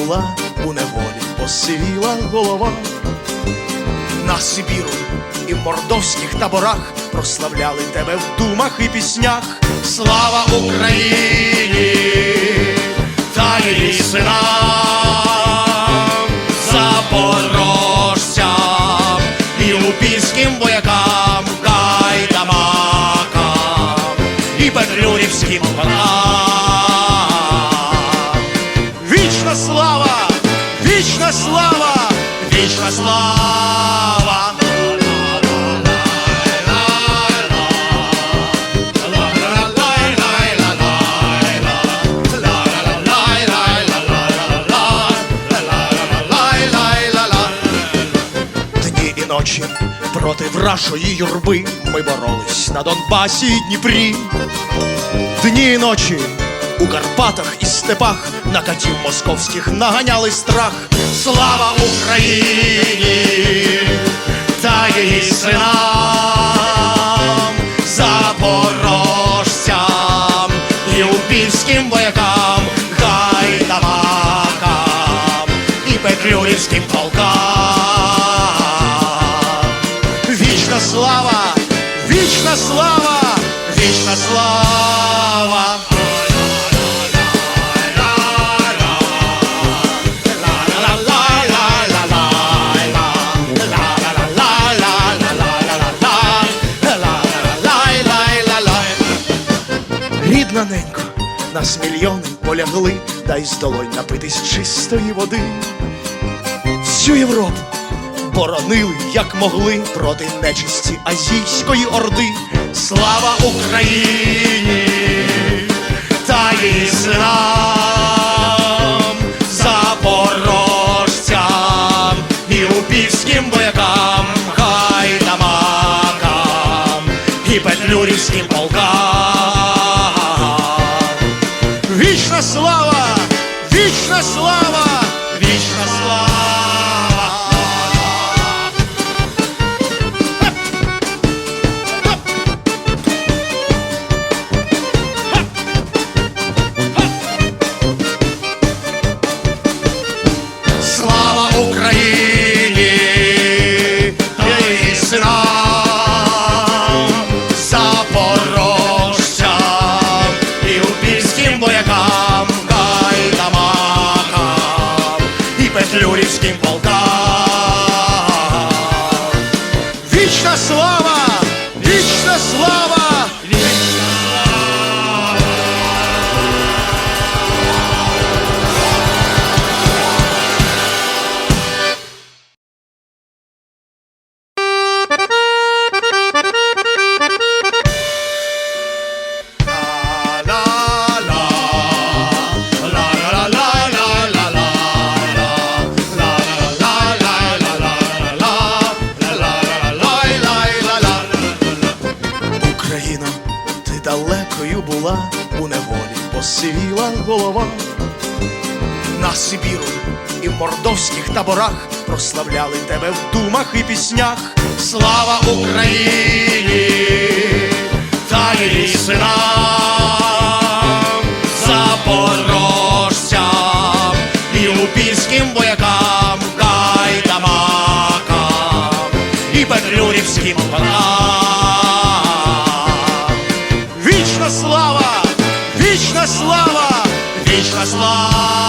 була у неволі, посивіла голова. На Сибіру і в мордовських таборах прославляли тебе в думах і піснях. Слава Україні та її синам, запорожцям і лупінським воякам, гайдамакам і петлюрівським панам. Вічна слава, вічна слава, вічна слава. Дні і ночі проти вражої юрби ми боролись на Донбасі і Дніпрі. Дні і ночі у Карпатах і степах на катів московських наганяли страх. Слава Україні та її синам, запорожцям і лупінським воякам, гайдамакам і петлюрівським полкам. Вічна слава, вічна слава, вічна слава. Рідна ненько, нас мільйони полягли, дай з долонь напитись чистої води. Всю Європу боронили, як могли, проти нечисті азійської орди. Слава Україні та її синам, запорожцям і лупівським воякам, гайдамакам і петлюрівським полкам. Вічна слава, вічна слава, вічна слава. Слава Україні та її синам, запорожцям і лупівським воякам, гайдамакам і петлюрівським полкам. Вічна слава, вічна слава, вічна слава. Україно, ти далекою була у неволі, посивіла голова. На Сибіру і в мордовських таборах прославляли тебе в думах і піснях. Слава Україні та її синам, запорожцям і лупінським воякам, гайдамакам і петлюрівським панам. Вічна слава, вічна слава, вічна слава.